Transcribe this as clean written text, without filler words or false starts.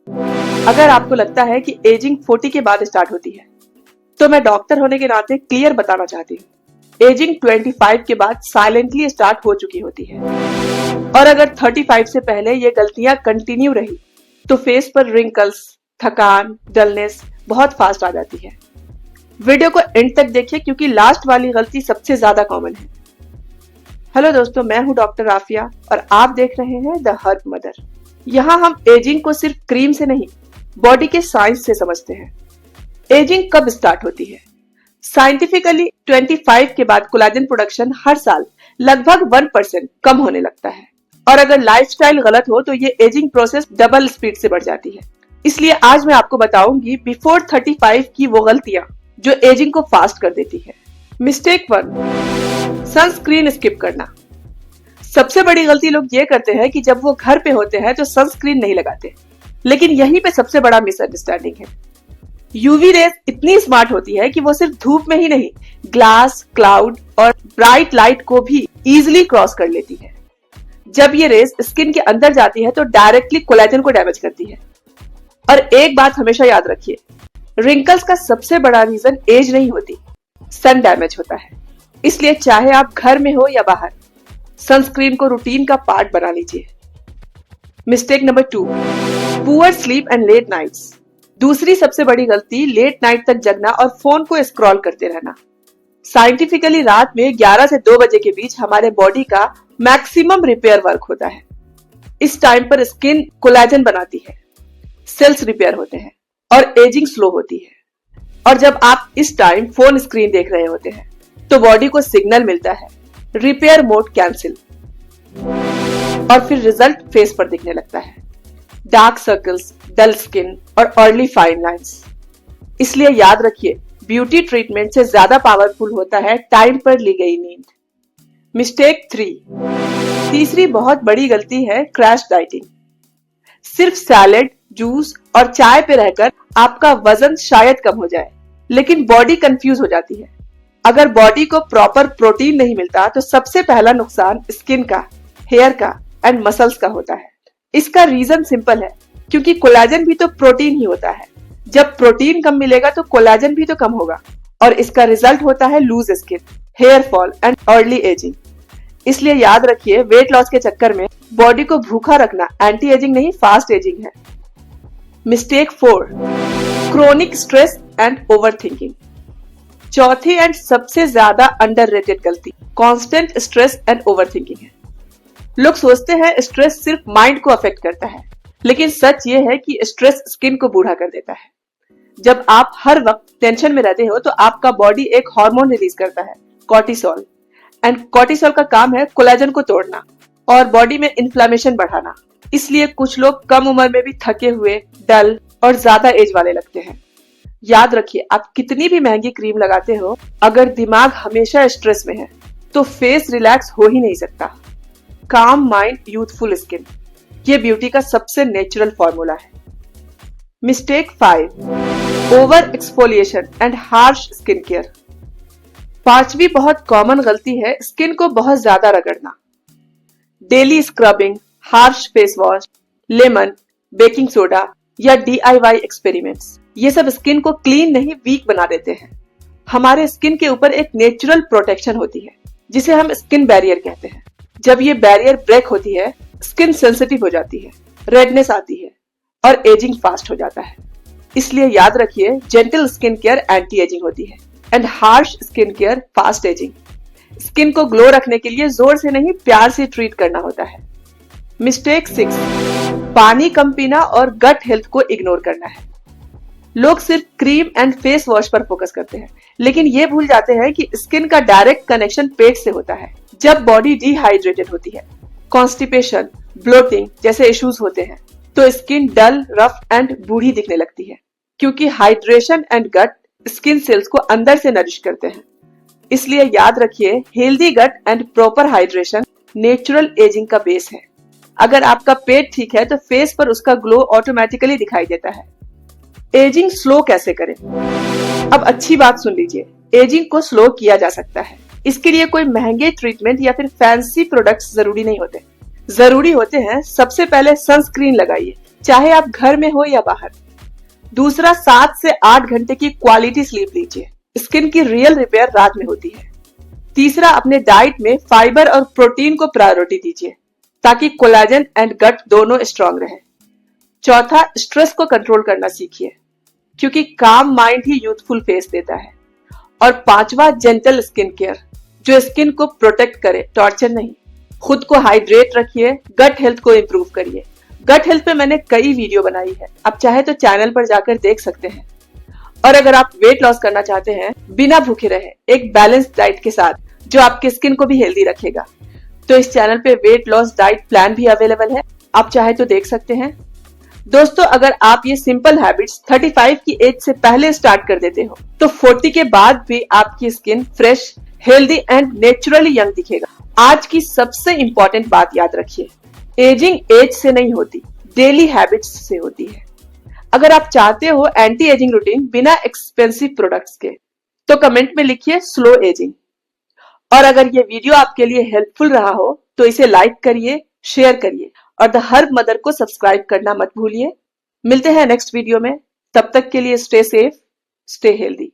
अगर आपको लगता है कि एजिंग 40 के बाद स्टार्ट होती है, तो मैं डॉक्टर होने के नाते क्लियर बताना चाहती हूँ, एजिंग 25 के बाद साइलेंटली स्टार्ट हो चुकी होती है। और अगर 35 से पहले ये गलतियां कंटिन्यू रही तो फेस पर रिंकल्स, थकान, डलनेस बहुत फास्ट आ जाती है। वीडियो को एंड तक देखिए क्योंकि लास्ट वाली गलती सबसे ज्यादा कॉमन है। हेलो दोस्तों, मैं हूं डॉक्टर आफिया और आप देख रहे हैं द हर्ब मदर। यहाँ हम एजिंग को सिर्फ क्रीम से नहीं, बॉडी के साइंस से समझते हैं। एजिंग कब स्टार्ट होती है? साइंटिफिकली 25 के बाद कोलेजन प्रोडक्शन हर साल लगभग 1% कम होने लगता है, और अगर लाइफस्टाइल गलत हो तो ये एजिंग प्रोसेस डबल स्पीड से बढ़ जाती है। इसलिए आज मैं आपको बताऊंगी बिफोर 35 की वो गलतियां जो एजिंग को फास्ट कर देती है। मिस्टेक 1, सनस्क्रीन स्किप करना। सबसे बड़ी गलती लोग ये करते हैं कि जब वो घर पे होते हैं तो सनस्क्रीन नहीं लगाते, लेकिन यहीं पे सबसे बड़ा मिसअंडरस्टैंडिंग है। यूवी रेस इतनी स्मार्ट होती है कि वो सिर्फ धूप में ही नहीं, ग्लास, क्लाउड और ब्राइट लाइट को भी इजिली क्रॉस कर लेती है। जब ये रेस स्किन के अंदर जाती है तो डायरेक्टली कोलेजन को डैमेज करती है। और एक बात हमेशा याद रखिए, रिंकल्स का सबसे बड़ा रीजन एज नहीं होती, सन डैमेज होता है। इसलिए चाहे आप घर में हो या बाहर, सनस्क्रीन को रूटीन का पार्ट बना लीजिए। Mistake number 2, poor sleep and late nights. दूसरी सबसे बड़ी गलती, लेट नाइट तक जगना और फोन को स्क्रॉल करते रहना। साइंटिफिकली रात में 11 से 2 बजे के बीच हमारे बॉडी का मैक्सिमम रिपेयर वर्क होता है। इस टाइम पर स्किन कोलेजन बनाती है, सेल्स रिपेयर होते हैं और एजिंग स्लो होती है। और जब आप इस टाइम फोन स्क्रीन देख रहे होते हैं तो बॉडी को सिग्नल मिलता है रिपेयर मोड कैंसिल, और फिर रिजल्ट फेस पर दिखने लगता है, डार्क सर्कल्स, डल स्किन और अर्ली फाइन लाइंस। इसलिए याद रखिए, ब्यूटी ट्रीटमेंट से ज्यादा पावरफुल होता है टाइम पर ली गई नींद। मिस्टेक 3, तीसरी बहुत बड़ी गलती है क्रैश डाइटिंग। सिर्फ सैलेड, जूस और चाय पे रहकर आपका वजन शायद कम हो जाए, लेकिन बॉडी कंफ्यूज हो जाती है। अगर बॉडी को प्रॉपर प्रोटीन नहीं मिलता तो सबसे पहला नुकसान स्किन का, हेयर का एंड मसल्स का होता है। इसका रीजन सिंपल है, क्योंकि कोलेजन भी तो प्रोटीन ही होता है। जब प्रोटीन कम मिलेगा तो कोलेजन भी तो कम होगा, और इसका रिजल्ट होता है loose skin, hair fall and early aging. इसलिए याद रखिए, वेट लॉस के चक्कर में बॉडी को भूखा रखना एंटी एजिंग नहीं, फास्ट एजिंग है। Mistake 4, chronic stress and overthinking. चौथी एंड सबसे ज्यादा अंडररेटेड गलती कांस्टेंट स्ट्रेस एंड ओवरथिंकिंग है। लोग सोचते हैं स्ट्रेस सिर्फ माइंड को अफेक्ट करता है, लेकिन सच ये है कि स्ट्रेस स्किन को बूढ़ा कर देता है। जब आप हर वक्त टेंशन में रहते हो तो आपका बॉडी एक हार्मोन रिलीज करता है, कॉर्टिसोल, एंड कॉर्टिसोल का काम है कोलेजन को तोड़ना और बॉडी में इन्फ्लेमेशन बढ़ाना। इसलिए कुछ लोग कम उम्र में भी थके हुए, डल और ज्यादा एज वाले लगते हैं। याद रखिए, आप कितनी भी महंगी क्रीम लगाते हो, अगर दिमाग हमेशा स्ट्रेस में है तो फेस रिलैक्स हो ही नहीं सकता। काम माइंड, यूथफुल स्किन, ये ब्यूटी का सबसे नेचुरल फॉर्मूला है। Mistake 5, over exfoliation and harsh skin care. पांचवी बहुत कॉमन गलती है स्किन को बहुत ज्यादा रगड़ना। Daily scrubbing, harsh face wash, lemon, baking soda या DIY एक्सपेरिमेंट्स, ये सब स्किन को क्लीन नहीं, वीक बना देते हैं। हमारे स्किन के ऊपर एक नेचुरल प्रोटेक्शन होती है जिसे हम स्किन बैरियर कहते हैं। जब ये बैरियर ब्रेक होती है, स्किन सेंसिटिव हो जाती है, रेडनेस आती है और एजिंग फास्ट हो जाता है। इसलिए याद रखिए, gentle skin care anti ageing होती है and harsh skin care fast ageing. Skin को ग्लो रखने के लिए जोर से नहीं, प्यार से ट्रीट करना होता है। मिस्टेक 6, पानी कम पीना और गट हेल्थ को इग्नोर करना है। लोग सिर्फ क्रीम एंड फेस वॉश पर फोकस करते हैं, लेकिन ये भूल जाते हैं कि स्किन का डायरेक्ट कनेक्शन पेट से होता है। जब बॉडी डिहाइड्रेटेड होती है, कॉन्स्टिपेशन, ब्लोटिंग जैसे इश्यूज होते हैं, तो स्किन डल, रफ एंड बूढ़ी दिखने लगती है, क्योंकि hydration and gut skin cells को अंदर से नरिश करते हैं। इसलिए याद रखिए, healthy gut and proper hydration natural aging का बेस है। अगर आपका पेट ठीक है तो फेस पर उसका ग्लो ऑटोमेटिकली दिखाई देता है। एजिंग स्लो कैसे करें? अब अच्छी बात सुन लीजिए, एजिंग को स्लो किया जा सकता है। इसके लिए कोई महंगे ट्रीटमेंट या फिर फैंसी प्रोडक्ट्स जरूरी नहीं होते। जरूरी होते हैं सबसे पहले सनस्क्रीन लगाइए, चाहे आप घर में हो या बाहर। दूसरा, 7 से 8 घंटे की क्वालिटी स्लीप लीजिए। स्किन की रियल रिपेयर रात में होती है। तीसरा, अपने डाइट में फाइबर और प्रोटीन को प्रायोरिटी दीजिए ताकि कोलेजन एंड गट दोनों स्ट्रांग रहे। चौथा, स्ट्रेस को कंट्रोल करना सीखिए क्योंकि काम माइंड ही यूथफुल फेस देता है। और पांचवा, जेंटल स्किन केयर जो स्किन को प्रोटेक्ट करे, टॉर्चर नहीं। खुद को हाइड्रेट रखिए, गट हेल्थ को इंप्रूव करिए। गट हेल्थ पे मैंने कई वीडियो बनाई है, आप चाहे तो चैनल पर जाकर देख सकते हैं। और अगर आप वेट लॉस करना चाहते हैं बिना भूखे रहे, एक बैलेंस डाइट के साथ जो आपके स्किन को भी हेल्दी रखेगा, तो इस चैनल पे वेट लॉस डाइट प्लान भी अवेलेबल है, आप चाहे तो देख सकते हैं। दोस्तों, अगर आप ये सिंपल हैबिट्स 35 की एज से पहले स्टार्ट कर देते हो तो 40 के बाद भी आपकी skin fresh, healthy and naturally young दिखेगा। आज की सबसे इंपॉर्टेंट बात याद रखिए, एजिंग एज से नहीं होती, डेली हैबिट्स से होती है। अगर आप चाहते हो एंटी एजिंग रूटीन बिना एक्सपेंसिव प्रोडक्ट्स के, तो कमेंट में लिखिए स्लो एजिंग। और अगर ये वीडियो आपके लिए हेल्पफुल रहा हो तो इसे लाइक करिए, शेयर करिए और द हर्ब मदर को सब्सक्राइब करना मत भूलिए। मिलते हैं नेक्स्ट वीडियो में, तब तक के लिए स्टे सेफ, स्टे हेल्दी।